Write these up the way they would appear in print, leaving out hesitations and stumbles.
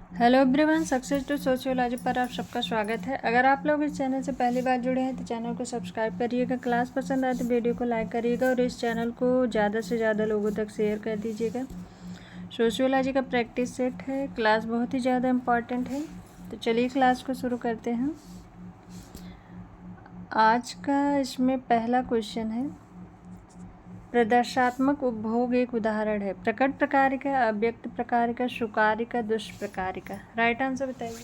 Hello everyone, success to sociology पर आप सबका स्वागत है। अगर आप लोग इस चैनल से पहली बार जुड़े हैं तो चैनल को सब्सक्राइब करिएगा। क्लास पसंद आए तो वीडियो को लाइक करिएगा और इस चैनल को ज़्यादा से ज़्यादा लोगों तक शेयर कर दीजिएगा। सोशियोलॉजी का प्रैक्टिस सेट है, क्लास बहुत ही ज़्यादा इम्पॉर्टेंट है। तो चलिए क्लास को शुरू करते हैं। आज का इसमें पहला क्वेश्चन है, प्रदर्शात्मक उपभोग एक उदाहरण है। प्रकट प्रकार का, अव्यक्त प्रकार का, सुकार्य का, दुष्प्रकार का। राइट आंसर बताइए।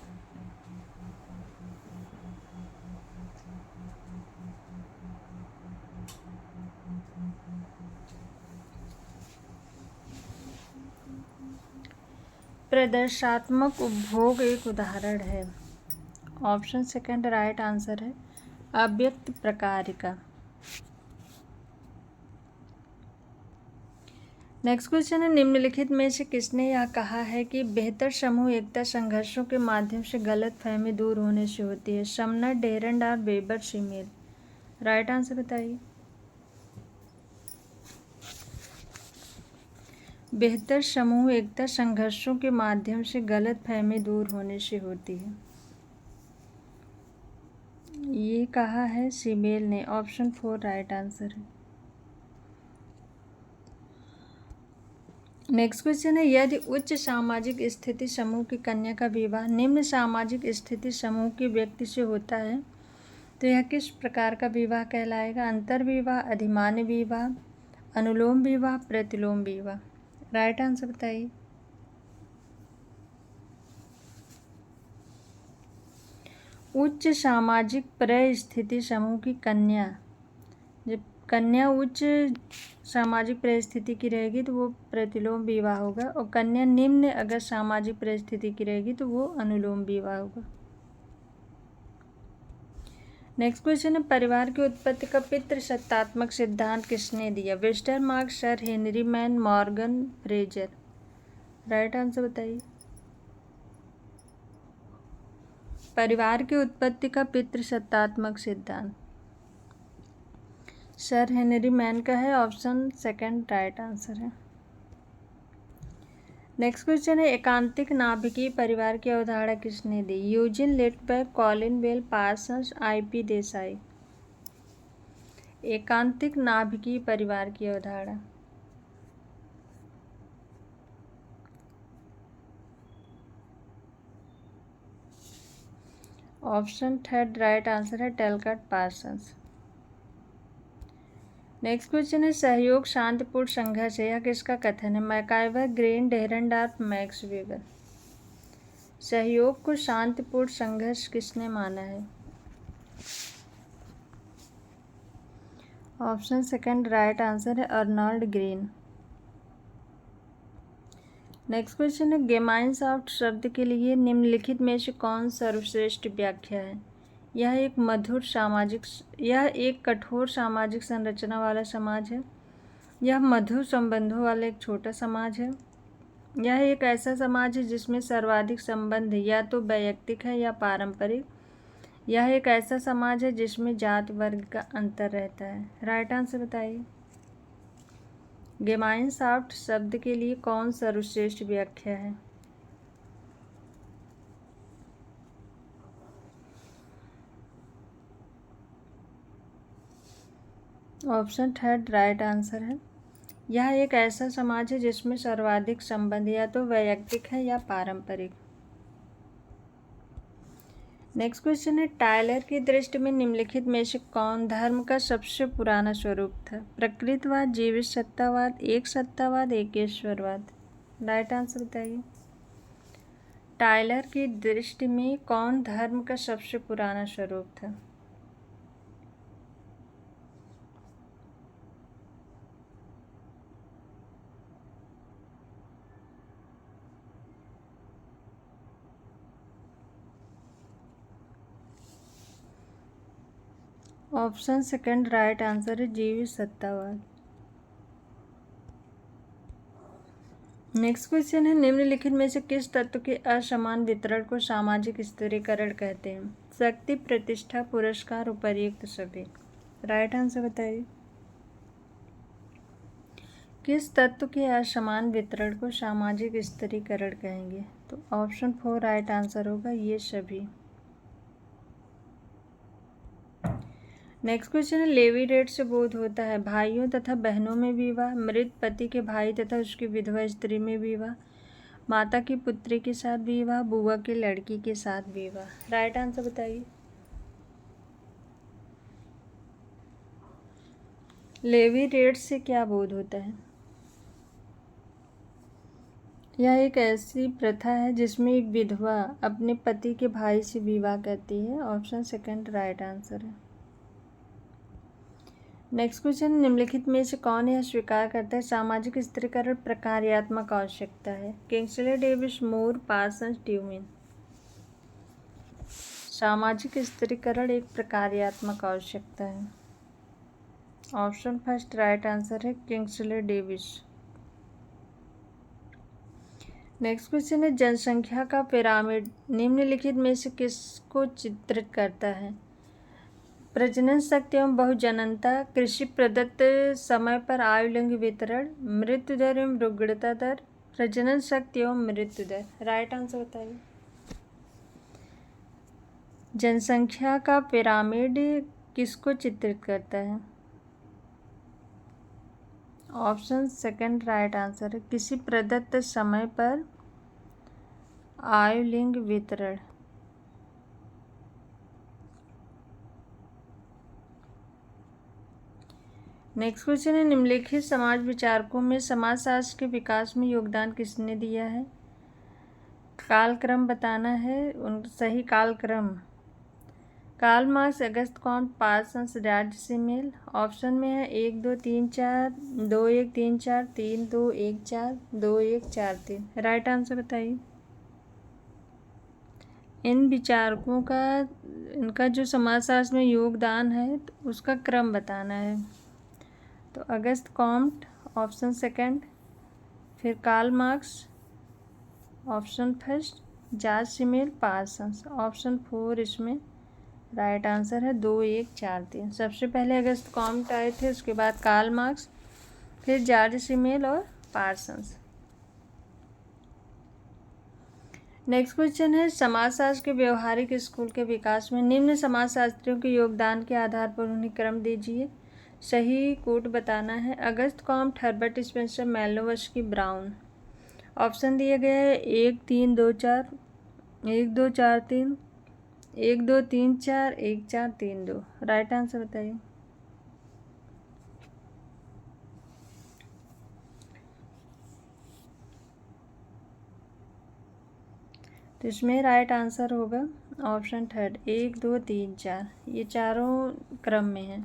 प्रदर्शात्मक उपभोग एक उदाहरण है। ऑप्शन सेकंड राइट आंसर है, अव्यक्त प्रकार का। नेक्स्ट क्वेश्चन है, निम्नलिखित में से किसने यह कहा है कि बेहतर समूह एकता संघर्षों के माध्यम से गलत फहमी दूर होने से होती है? Sumner, Dahrendorf, Weber, Simmel. Right answer बताइए। बेहतर समूह एकता संघर्षों के माध्यम से गलत फहमी दूर होने से होती है, ये कहा है सीमेल ने। ऑप्शन 4 राइट आंसर है। नेक्स्ट क्वेश्चन है, यदि उच्च सामाजिक स्थिति समूह की कन्या का विवाह निम्न सामाजिक स्थिति समूह के व्यक्ति से होता है तो यह किस प्रकार का विवाह कहलाएगा? अंतर विवाह, अधिमान्य विवाह, अनुलोम विवाह, प्रतिलोम विवाह। राइट आंसर बताइए। उच्च सामाजिक परिस्थिति समूह की कन्या, जब कन्या उच्च सामाजिक परिस्थिति की रहेगी तो वो प्रतिलोम विवाह होगा, और कन्या निम्न अगर सामाजिक परिस्थिति की रहेगी तो वो अनुलोम विवाह होगा। नेक्स्ट क्वेश्चन है, परिवार की उत्पत्ति का पितृसत्तात्मक सिद्धांत किसने दिया? Westermarck, sir Henry man, Morgan, Fraser. Right answer बताइए। परिवार की उत्पत्ति का पितृसत्तात्मक सिद्धांत सर हेनरी मैन का है। ऑप्शन सेकंड राइट आंसर है। नेक्स्ट क्वेश्चन है, एकांतिक नाभिकीय परिवार की अवधारणा किसने दी? Eugene Lindberg, Colin Bell, Parsons, I P. Desai. एकांतिक नाभिकीय परिवार की अवधारणा ऑप्शन थर्ड राइट आंसर है, टैलकट पार्सन्स। नेक्स्ट क्वेश्चन है, सहयोग शांतिपूर्ण संघर्ष है, यह किसका कथन है? MacIver, Green, Dahrendorf, Max Weber. सहयोग को शांतिपूर्ण संघर्ष किसने माना है? ऑप्शन सेकंड राइट आंसर है, अर्नल्ड ग्रीन। नेक्स्ट क्वेश्चन है, गेमाइन्सऑफ्ट शब्द के लिए निम्नलिखित में से कौन सर्वश्रेष्ठ व्याख्या है? यह एक कठोर सामाजिक संरचना वाला समाज है। यह मधुर संबंधों वाला एक छोटा समाज है। यह एक ऐसा समाज है जिसमें सर्वाधिक संबंध या तो वैयक्तिक है या पारंपरिक। यह एक ऐसा समाज है जिसमें जात वर्ग का अंतर रहता है। राइट आंसर बताइए। गेमाइन्सऑफ्ट शब्द के लिए कौन सर्वश्रेष्ठ व्याख्या है? ऑप्शन थर्ड राइट आंसर है। यह एक ऐसा समाज है जिसमें सर्वाधिक संबंध या तो वैयक्तिक है या पारंपरिक। नेक्स्ट क्वेश्चन है, टायलर की दृष्टि में निम्नलिखित में से कौन धर्म का सबसे पुराना स्वरूप था? प्रकृतिवाद, जीवित सत्तावाद, एक सत्तावाद, एकेश्वरवाद। राइट आंसर बताइए। टायलर की दृष्टि में कौन धर्म का सबसे पुराना स्वरूप था? ऑप्शन सेकंड राइट आंसर है, जीवित सत्तावाद। नेक्स्ट क्वेश्चन है, निम्नलिखित में से किस तत्व के असमान वितरण को सामाजिक स्थिरीकरण कहते हैं? शक्ति, प्रतिष्ठा, पुरस्कार, उपर्युक्त सभी। राइट आंसर बताइए। किस तत्व के असमान वितरण को सामाजिक स्थिरीकरण कहेंगे? तो ऑप्शन 4 राइट आंसर होगा, ये सभी। नेक्स्ट क्वेश्चन है, लेवी रेट से बोध होता है भाइयों तथा बहनों में विवाह, मृत पति के भाई तथा उसकी विधवा स्त्री में विवाह, माता की पुत्री के साथ विवाह, बुआ की लड़की के साथ विवाह। राइट आंसर बताइए। लेवी रेट से क्या बोध होता है? यह एक ऐसी प्रथा है जिसमें एक विधवा अपने पति के भाई से विवाह करती है। ऑप्शन सेकंड राइट आंसर है। नेक्स्ट क्वेश्चन, निम्नलिखित में से कौन यह स्वीकार करता है सामाजिक स्थिरीकरण प्रकार्यात्मक आवश्यकता है? किंग्सले, डेविस, मूर, पार्सन्स, ट्यूमिन। सामाजिक स्थिरीकरण एक प्रकार्यात्मक आवश्यकता है। ऑप्शन फर्स्ट राइट आंसर है, किंग्सले डेविस। नेक्स्ट क्वेश्चन है, जनसंख्या का पिरामिड निम्नलिखित में से किसको चित्रित करता है? प्रजनन शक्ति एवं बहुजनता, कृषि प्रदत्त समय पर आयु लिंग वितरण, मृत्यु दर एवं रुग्णता दर, प्रजनन शक्ति एवं मृत्यु दर। राइट आंसर बताइए। जनसंख्या का पिरामिड किसको चित्रित करता है? ऑप्शन सेकंड राइट आंसर है, किसी प्रदत्त समय पर आयु लिंग वितरण। नेक्स्ट क्वेश्चन है, निम्नलिखित समाज विचारकों में समाजशास्त्र के विकास में योगदान किसने दिया है? कालक्रम बताना है, उन सही कालक्रम। Karl Marx, Auguste Comte, Parsons, George Simmel. Option में है 1 2 3 4, 2 1 3 4, 3 2 1 4, 2 1 4 3। राइट आंसर बताइए। इन विचारकों का इनका जो समाजशास्त्र में योगदान है तो उसका क्रम बताना है। तो अगस्त कॉम्ट ऑप्शन सेकंड, फिर Karl Marx option first, George Simmel, Parsons. Option 4 इसमें राइट आंसर है, 2 1 4 3। सबसे पहले अगस्त कॉम्ट आए थे, उसके बाद कार्ल मार्क्स, फिर जॉर्ज सिमेल और पार्सन्स। नेक्स्ट क्वेश्चन है, समाजशास्त्र के व्यवहारिक स्कूल के विकास में निम्न समाजशास्त्रियों के योगदान के आधार पर उन्हें क्रम दीजिए। सही कोट बताना है, Auguste Comte, Herbert Spencer, Malinowski, Brown. Option दिया गया है 1 3 2 4, 1 2 4 3, 1 2 3 4, 1 4 3 2। राइट आंसर बताइए। तो इसमें राइट आंसर होगा ऑप्शन थर्ड, 1 2 3 4, ये चारों क्रम में है।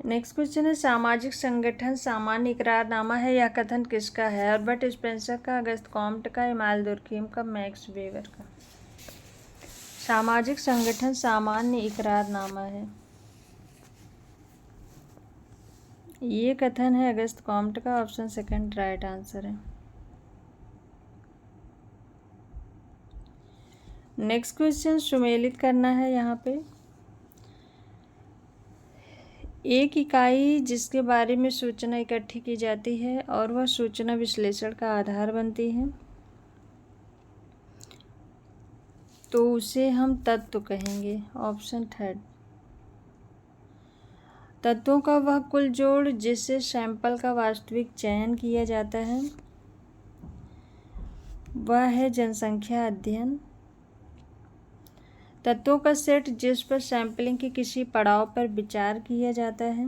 नेक्स्ट क्वेश्चन है, सामाजिक संगठन सामान्य इकरारनामा है, यह कथन किसका है? हर्बर्ट स्पेंसर का, अगस्त कॉम्ट का, इमाल दुर्खीम का, मैक्स वेबर का। सामाजिक संगठन सामान्य इकरारनामा है, ये कथन है अगस्त कॉम्ट का। ऑप्शन सेकंड राइट आंसर है। नेक्स्ट क्वेश्चन सुमेलित करना है यहाँ पे। एक इकाई जिसके बारे में सूचना इकट्ठी की जाती है और वह सूचना विश्लेषण का आधार बनती है तो उसे हम तत्व कहेंगे। ऑप्शन थर्ड, तत्वों का वह कुल जोड़ जिससे सैंपल का वास्तविक चयन किया जाता है वह है जनसंख्या अध्ययन। तत्वों का सेट जिस पर सैंपलिंग के किसी पड़ाव पर विचार किया जाता है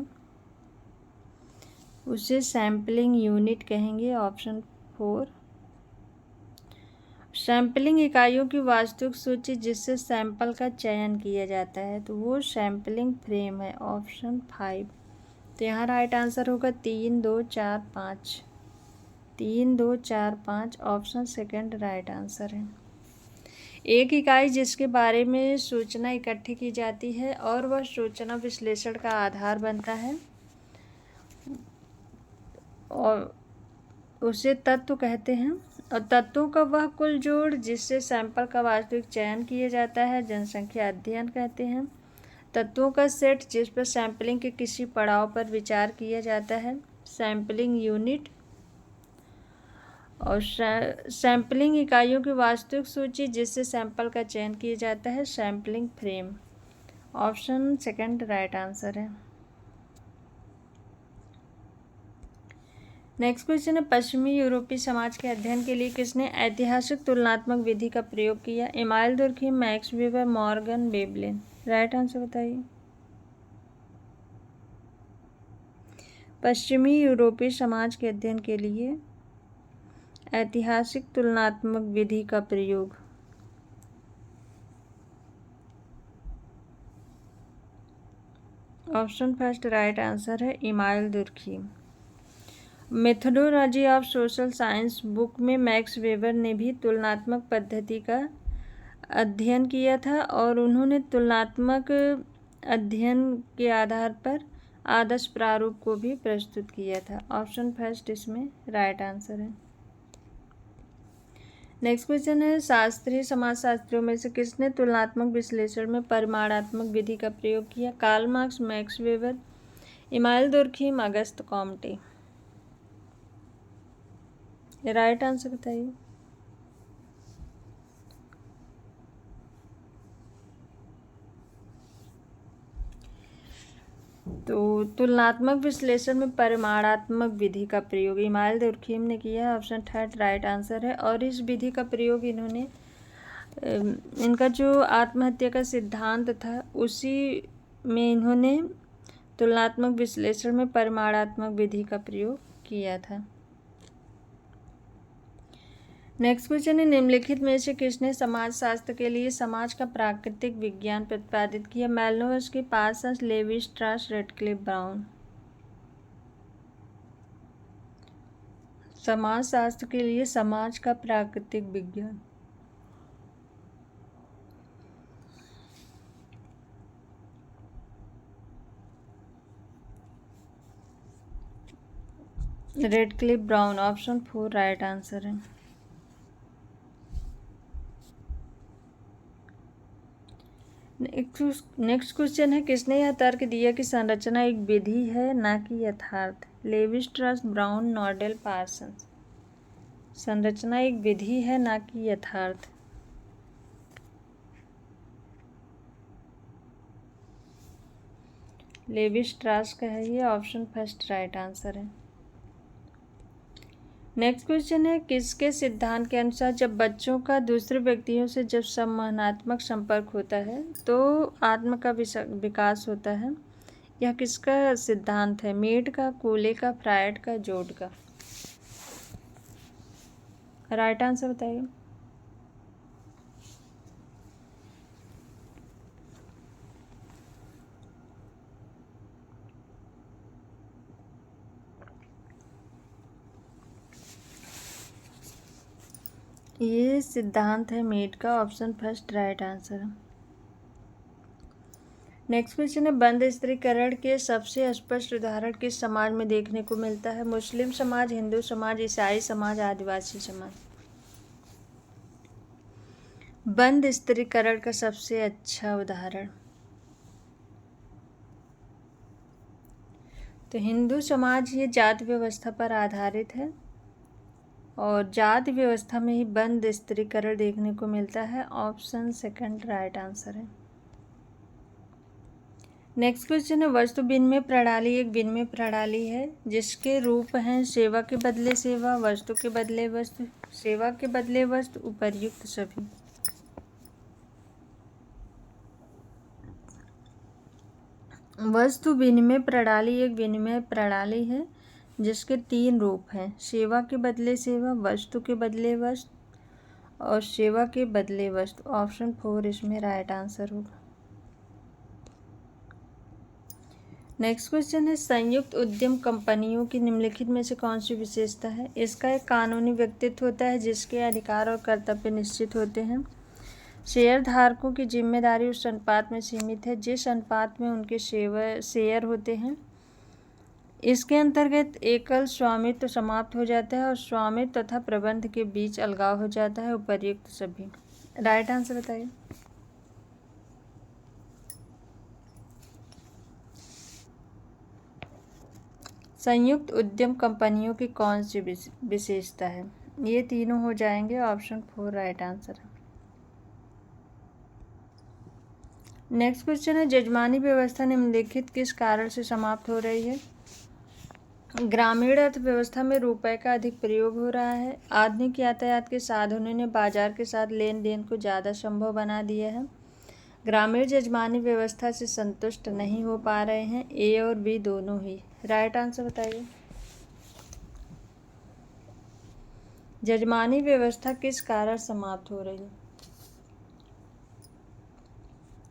उसे सैंपलिंग यूनिट कहेंगे। ऑप्शन 4, सैंपलिंग इकाइयों की वास्तविक सूची जिससे सैंपल का चयन किया जाता है तो वो सैंपलिंग फ्रेम है। ऑप्शन 5। तो यहाँ राइट आंसर होगा 3 2 4 5, 3 2 4 5। ऑप्शन सेकंड राइट आंसर है। एक इकाई जिसके बारे में सूचना इकट्ठी की जाती है और वह सूचना विश्लेषण का आधार बनता है और उसे तत्व कहते हैं। और तत्वों का वह कुल जोड़ जिससे सैंपल का वास्तविक चयन किया जाता है जनसंख्या अध्ययन कहते हैं। तत्वों का सेट जिस पर सैंपलिंग के किसी पड़ाव पर विचार किया जाता है सैंपलिंग यूनिट। और सैंपलिंग इकाइयों की वास्तविक सूची जिससे सैंपल का चयन किया जाता है sampling frame. Option second right answer है। नेक्स्ट क्वेश्चन है, पश्चिमी यूरोपीय समाज के अध्ययन के लिए किसने ऐतिहासिक तुलनात्मक विधि का प्रयोग किया? Email Durkheim, max weber, Morgan, Veblen. Right answer बताइए। पश्चिमी यूरोपीय समाज के अध्ययन के लिए ऐतिहासिक तुलनात्मक विधि का प्रयोग ऑप्शन फर्स्ट राइट आंसर है, email Durkheim. Methodology of social science book में मैक्स वेबर ने भी तुलनात्मक पद्धति का अध्ययन किया था और उन्होंने तुलनात्मक अध्ययन के आधार पर आदर्श प्रारूप को भी प्रस्तुत किया था। ऑप्शन फर्स्ट इसमें राइट आंसर है। नेक्स्ट क्वेश्चन है, शास्त्रीय समाजशास्त्रियों में से किसने तुलनात्मक विश्लेषण में परिमाणात्मक विधि का प्रयोग किया? Karl Marx, Max Weber, Emile Durkheim, Auguste Comte. Right answer बताइए। तो तुलनात्मक विश्लेषण में परिमाणात्मक विधि का प्रयोग इमाइल दुर्खिम ने किया। ऑप्शन थर्ड राइट आंसर है। और इस विधि का प्रयोग इन्होंने इनका जो आत्महत्या का सिद्धांत था उसी में इन्होंने तुलनात्मक विश्लेषण में परिमाणात्मक विधि का प्रयोग किया था। नेक्स्ट क्वेश्चन है, निम्नलिखित में से किसने समाजशास्त्र के लिए समाज का प्राकृतिक विज्ञान प्रतिपादित किया? Malinowski, Parsons, Levi Strauss, Radcliffe Brown. समाजशास्त्र के लिए समाज का प्राकृतिक विज्ञान Radcliffe Brown. Option four right answer है। नेक्स्ट क्वेश्चन है, किसने यह तर्क दिया कि संरचना एक विधि है ना कि यथार्थ? Levy स्ट्रास, brown, नॉर्डेल, Parsons. संरचना एक विधि है ना कि यथार्थ। लेवी स्ट्रास का है ये। ऑप्शन फर्स्ट राइट आंसर है। नेक्स्ट क्वेश्चन है, किसके सिद्धांत के अनुसार जब बच्चों का दूसरे व्यक्तियों से जब सम्मानात्मक संपर्क होता है तो आत्म का विकास होता है? यह किसका सिद्धांत है? मेड का, कोले का, फ्रायड का, जोड का। राइट आंसर बताइए। ये सिद्धांत है मेड का। ऑप्शन फर्स्ट राइट आंसर है। नेक्स्ट क्वेश्चन है, बंद स्त्रीकरण के सबसे स्पष्ट उदाहरण किस समाज में देखने को मिलता है? मुस्लिम समाज, हिंदू समाज, ईसाई समाज, आदिवासी समाज। बंद स्त्रीकरण का सबसे अच्छा उदाहरण तो हिंदू समाज ये जाति व्यवस्था पर आधारित है और जाति व्यवस्था में ही बंद स्त्रीकरण देखने को मिलता है। ऑप्शन सेकंड राइट आंसर है। नेक्स्ट क्वेश्चन है, वस्तु विनिमय प्रणाली एक विनिमय प्रणाली है जिसके रूप हैं सेवा के बदले सेवा, वस्तु के बदले वस्तु, सेवा के बदले वस्तु, उपर्युक्त सभी। वस्तु विनिमय प्रणाली एक विनिमय प्रणाली है जिसके तीन रूप हैं, सेवा के बदले सेवा, वस्तु के बदले वस्तु और सेवा के बदले वस्तु। ऑप्शन फोर इसमें राइट आंसर होगा। नेक्स्ट क्वेश्चन है, संयुक्त उद्यम कंपनियों की निम्नलिखित में से कौन सी विशेषता है? इसका एक कानूनी व्यक्तित्व होता है जिसके अधिकार और कर्तव्य निश्चित होते हैं। शेयर धारकों की जिम्मेदारी उस अनुपात में सीमित है जिस अनुपात में उनके शेयर होते हैं। इसके अंतर्गत एकल स्वामित्व समाप्त हो जाता है और स्वामित्व तथा प्रबंध के बीच अलगाव हो जाता है। उपर्युक्त सभी। राइट आंसर बताइए। संयुक्त उद्यम कंपनियों की कौन सी विशेषता है? ये तीनों हो जाएंगे। ऑप्शन 4 राइट आंसर है। नेक्स्ट क्वेश्चन है, जजमानी व्यवस्था निम्नलिखित किस कारण से समाप्त हो रही है? ग्रामीण अर्थव्यवस्था में रुपए का अधिक प्रयोग हो रहा है। आधुनिक यातायात के साधनों ने बाजार के साथ लेन देन को ज़्यादा संभव बना दिया है। ग्रामीण जजमानी व्यवस्था से संतुष्ट नहीं हो पा रहे हैं। ए और बी दोनों ही। राइट आंसर बताइए। जजमानी व्यवस्था किस कारण समाप्त हो रही है?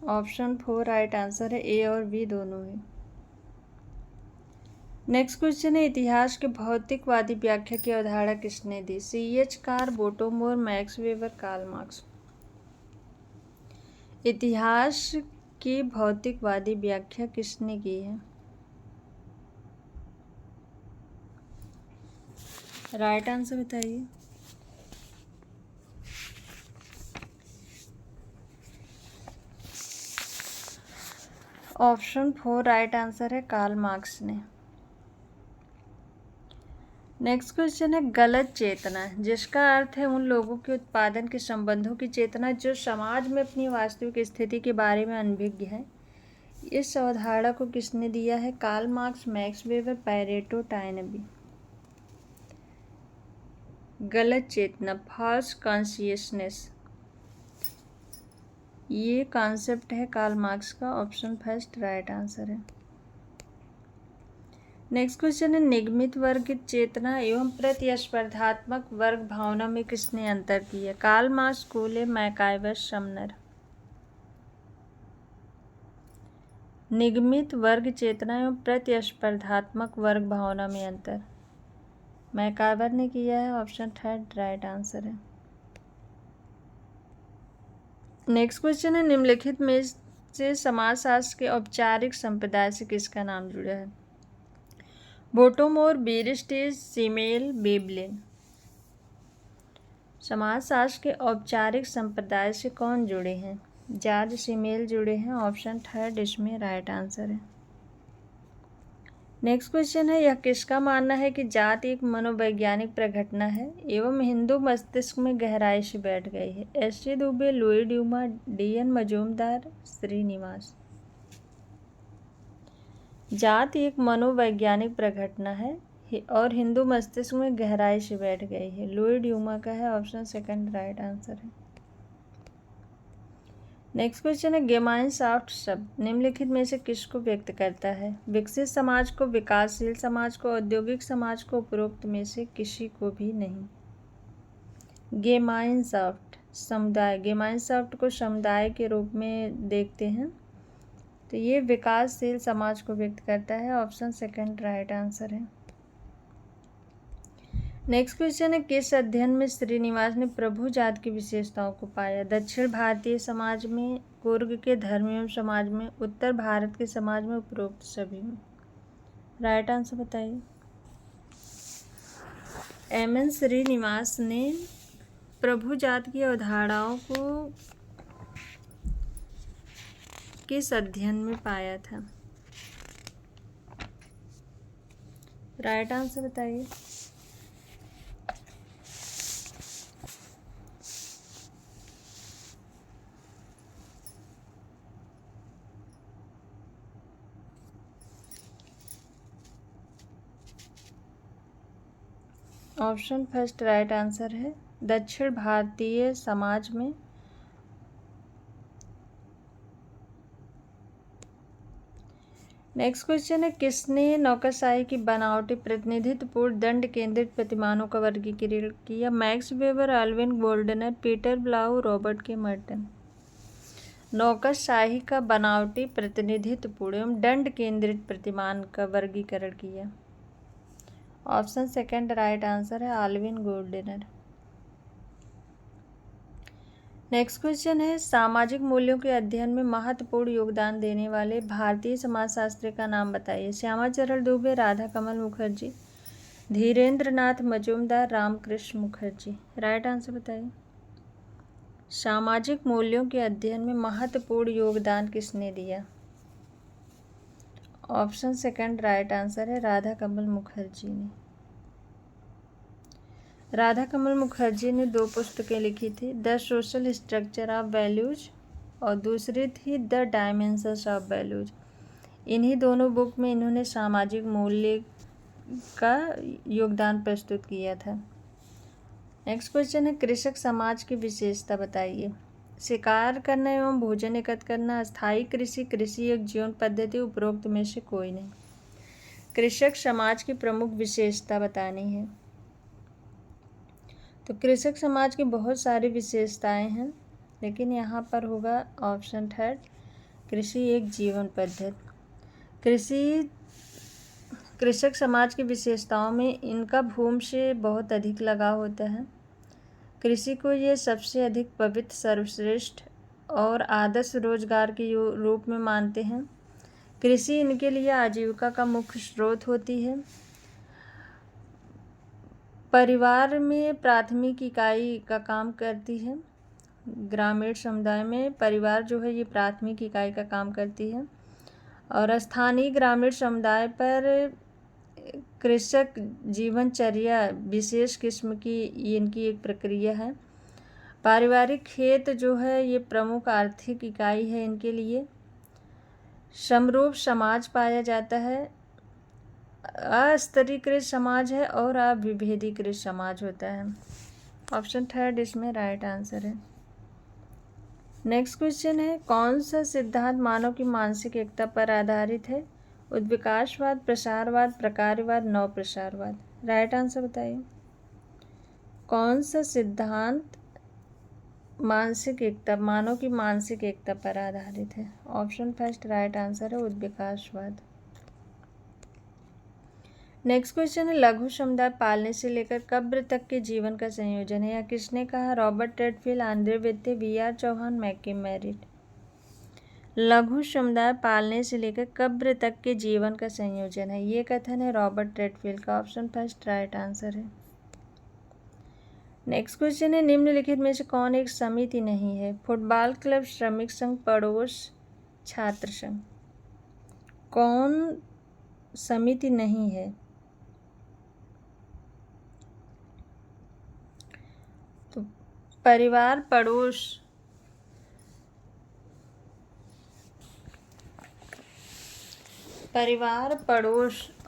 ऑप्शन 4 राइट आंसर है। ए और बी दोनों ही। नेक्स्ट क्वेश्चन है, इतिहास के भौतिकवादी व्याख्या की अवधारणा किसने दी? C.H. Carr, Bottomore, Max Weber, Karl Marx. इतिहास की भौतिकवादी व्याख्या किसने की है? राइट आंसर बताइए। ऑप्शन 4 राइट आंसर है, कार्ल मार्क्स ने। नेक्स्ट क्वेश्चन है, गलत चेतना, जिसका अर्थ है उन लोगों के उत्पादन के संबंधों की चेतना जो समाज में अपनी वास्तविक स्थिति के बारे में अनभिज्ञ है। इस अवधारणा को किसने दिया है? Karl Marx, Max Weber, Pareto, Toynbee. गलत चेतना, फॉल्स कॉन्शियसनेस, ये कॉन्सेप्ट है कार्ल मार्क्स का। ऑप्शन फर्स्ट राइट आंसर है। नेक्स्ट क्वेश्चन है, निगमित वर्ग चेतना एवं प्रतिस्पर्धात्मक वर्ग भावना में किसने अंतर किया? कार्ल मार्क्स, कोले, मैकाइवर, समनर। निगमित वर्ग चेतना एवं प्रतिस्पर्धात्मक वर्ग भावना में अंतर मैकाइवर ने किया है। ऑप्शन थर्ड राइट आंसर है। नेक्स्ट क्वेश्चन है, निम्नलिखित में से समाजशास्त्र के औपचारिक संप्रदाय से किसका नाम जुड़ा है? बोटोमोर, बीरिस्टेज, सीमेल, बेबलिन। समाजशास्त्र के औपचारिक संप्रदाय से कौन जुड़े हैं? जॉर्ज सीमेल जुड़े हैं। ऑप्शन थर्ड इसमें राइट आंसर है। नेक्स्ट क्वेश्चन है, यह किसका मानना है कि जाति एक मनोवैज्ञानिक प्रघटना है एवं हिंदू मस्तिष्क में गहराई से बैठ गई है? S C. Dube, Louis Dumont, D N. Majumdar, Srinivas. जाति एक मनोवैज्ञानिक प्रघटना है और हिंदू मस्तिष्क में गहराई से बैठ गई है। लुई ड्यूमा का है। ऑप्शन सेकंड राइट आंसर है। नेक्स्ट क्वेश्चन है, गेमाइनसॉफ्ट शब्द निम्नलिखित में से किसको व्यक्त करता है? विकसित समाज को, विकासशील समाज को, औद्योगिक समाज को, उपरोक्त में से किसी को भी नहीं। गेमाइनसॉफ्ट समुदाय, गेमाइनसॉफ्ट को समुदाय के रूप में देखते हैं, तो ये विकासशील समाज को व्यक्त करता है। ऑप्शन सेकंड राइट आंसर है। नेक्स्ट क्वेश्चन है, किस अध्ययन में श्रीनिवास ने प्रभु जात की विशेषताओं को पाया? दक्षिण भारतीय समाज में, कुर्ग के धर्म एवं समाज में, उत्तर भारत के समाज में, उपरोक्त सभी में। राइट आंसर बताइए। एम.एन. श्रीनिवास ने प्रभु जात की अवधारणाओं को किस अध्ययन में पाया था? राइट आंसर बताइए। ऑप्शन फर्स्ट राइट आंसर है, दक्षिण भारतीय समाज में। नेक्स्ट क्वेश्चन है, किसने नौकरशाही की बनावटी प्रतिनिधित्वपूर्ण दंड केंद्रित प्रतिमानों का वर्गीकरण किया? Max Weber, Alvin Gouldner, Peter Blau, Robert K Merton. नौकरशाही का बनावटी प्रतिनिधित्वपूर्ण एवं दंड केंद्रित प्रतिमान का वर्गीकरण किया। ऑप्शन सेकंड राइट आंसर है, अल्विन गोल्डनर। नेक्स्ट क्वेश्चन है, सामाजिक मूल्यों के अध्ययन में महत्वपूर्ण योगदान देने वाले भारतीय समाजशास्त्री का नाम बताइए? श्यामाचरण दुबे, राधा कमल मुखर्जी, धीरेन्द्र नाथ मजूमदार, रामकृष्ण मुखर्जी। राइट आंसर बताइए। सामाजिक मूल्यों के अध्ययन में महत्वपूर्ण योगदान किसने दिया? ऑप्शन सेकंड राइट आंसर है, राधा कमल मुखर्जी ने। राधा कमल मुखर्जी ने 2 पुस्तकें लिखी थी, the social structure of values और दूसरी थी द डायमेंशंस ऑफ वैल्यूज। इन्हीं दोनों बुक में इन्होंने सामाजिक मूल्य का योगदान प्रस्तुत किया था। नेक्स्ट क्वेश्चन है, कृषक समाज की विशेषता बताइए। शिकार करना एवं भोजन एकत्र करना, स्थायी कृषि, कृषि एक जीवन पद्धति, उपरोक्त में से कोई नहीं। कृषक समाज की प्रमुख विशेषता बतानी है। तो कृषक समाज की बहुत सारी विशेषताएं हैं, लेकिन यहाँ पर होगा ऑप्शन थर्ड, कृषि एक जीवन पद्धति। कृषक समाज की विशेषताओं में इनका भूमि से बहुत अधिक लगाव होता है। कृषि को ये सबसे अधिक पवित्र, सर्वश्रेष्ठ और आदर्श रोजगार के रूप में मानते हैं। कृषि इनके लिए आजीविका का मुख्य स्रोत होती है। परिवार में प्राथमिक इकाई का काम करती है। ग्रामीण समुदाय में परिवार जो है ये प्राथमिक इकाई का काम करती है। और स्थानीय ग्रामीण समुदाय पर कृषक जीवनचर्या विशेष किस्म की इनकी एक प्रक्रिया है। पारिवारिक खेत जो है ये प्रमुख आर्थिक इकाई है इनके लिए। समरूप समाज पाया जाता है। अस्तरीकृत समाज है और अविभेदीकृत समाज होता है। ऑप्शन थर्ड इसमें राइट आंसर है। नेक्स्ट क्वेश्चन है, कौन सा सिद्धांत मानव की मानसिक एकता पर आधारित है? उद्विकासवाद, प्रसारवाद, प्रकार्यवाद, नव प्रसारवाद। राइट आंसर बताइए। कौन सा सिद्धांत मानसिक एकता, मानव की मानसिक एकता पर आधारित है? ऑप्शन फर्स्ट राइट आंसर है उद्विकासवाद। नेक्स्ट क्वेश्चन है, लघु समुदाय पालने से लेकर कब्र तक के जीवन का संयोजन है। यह किसने कहा? रॉबर्ट टेडफील्ड, आंद्रे वित्ते, वी.आर. Chauhan, McKim Marriott. लघु समुदाय पालने से लेकर कब्र तक के जीवन का संयोजन है, ये कथन है रॉबर्ट टेडफील्ड का। ऑप्शन फर्स्ट राइट आंसर है। नेक्स्ट क्वेश्चन है, निम्नलिखित में से कौन एक समिति नहीं है? फुटबॉल क्लब, श्रमिक संघ, पड़ोस, छात्र संघ। कौन समिति नहीं है? तो परिवार, पड़ोस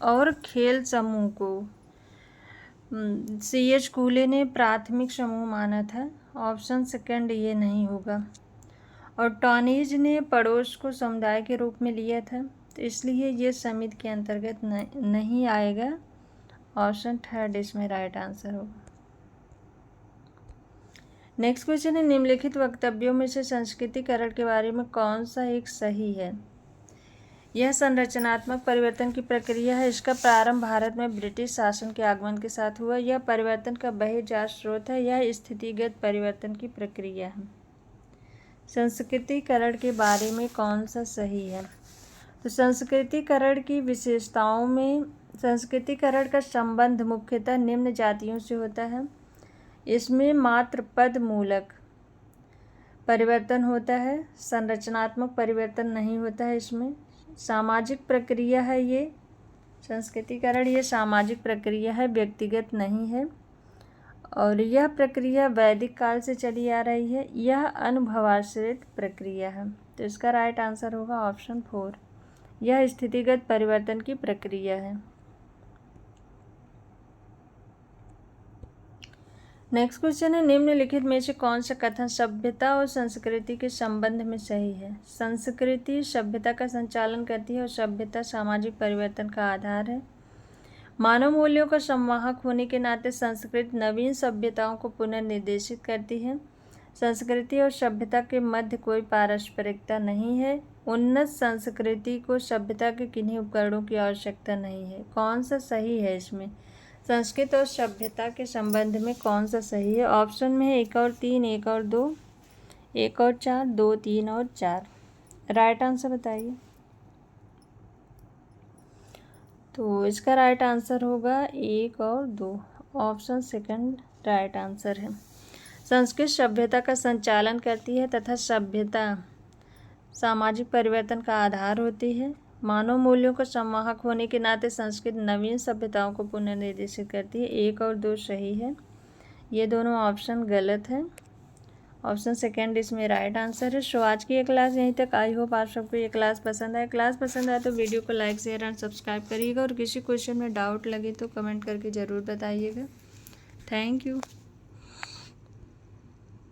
और खेल समूह को C.H. कूले ने प्राथमिक समूह माना था। ऑप्शन सेकंड ये नहीं होगा। और टॉनीज ने पड़ोस को समुदाय के रूप में लिया था, तो इसलिए ये समिति के अंतर्गत नहीं आएगा। ऑप्शन थर्ड इसमें राइट आंसर होगा। नेक्स्ट क्वेश्चन है, निम्नलिखित वक्तव्यों में से संस्कृतिकरण के बारे में कौन सा एक सही है? यह संरचनात्मक परिवर्तन की प्रक्रिया है। इसका प्रारंभ भारत में ब्रिटिश शासन के आगमन के साथ हुआ। यह परिवर्तन का बहिर्जात स्रोत है। यह स्थितिगत परिवर्तन की प्रक्रिया है। संस्कृतिकरण के बारे में कौन सा सही है? तो संस्कृतिकरण की विशेषताओं में संस्कृतिकरण का संबंध मुख्यतः निम्न जातियों से होता है। इसमें मात्र पद मूलक परिवर्तन होता है, संरचनात्मक परिवर्तन नहीं होता है। इसमें सामाजिक प्रक्रिया है ये संस्कृतिकरण, ये सामाजिक प्रक्रिया है, व्यक्तिगत नहीं है। और यह प्रक्रिया वैदिक काल से चली आ रही है। यह अनुभवाश्रित प्रक्रिया है, तो इसका राइट आंसर होगा ऑप्शन 4। यह स्थितिगत परिवर्तन की प्रक्रिया है। नेक्स्ट क्वेश्चन है, निम्नलिखित में से कौन सा कथन सभ्यता और संस्कृति के संबंध में सही है? संस्कृति सभ्यता का संचालन करती है और सभ्यता सामाजिक परिवर्तन का आधार है। मानव मूल्यों का संवाहक होने के नाते संस्कृति नवीन सभ्यताओं को पुनर्निर्देशित करती है। संस्कृति और सभ्यता के मध्य कोई पारस्परिकता नहीं है। उन्नत संस्कृति को सभ्यता के किन्हीं उपकरणों की आवश्यकता नहीं है। कौन सा सही है इसमें? संस्कृत और सभ्यता के संबंध में कौन सा सही है? ऑप्शन में है 1 और 3, 1 और 2, 1 और 4, 2, 3 और 4। राइट आंसर बताइए। तो इसका राइट आंसर होगा 1 और 2। ऑप्शन सेकंड राइट आंसर है। संस्कृत सभ्यता का संचालन करती है तथा सभ्यता सामाजिक परिवर्तन का आधार होती है। मानव मूल्यों का संवाहक होने के नाते संस्कृत नवीन सभ्यताओं को पुनर्निर्देशित करती है। 1 और 2 सही है। ये दोनों ऑप्शन गलत है। ऑप्शन सेकेंड इसमें राइट आंसर है। सो आज की ये क्लास यहीं तक। आई होप आप सबको ये क्लास पसंद आए। क्लास पसंद आए तो वीडियो को लाइक शेयर एंड सब्सक्राइब करिएगा और किसी क्वेश्चन में डाउट लगे तो कमेंट करके ज़रूर बताइएगा। Thank you.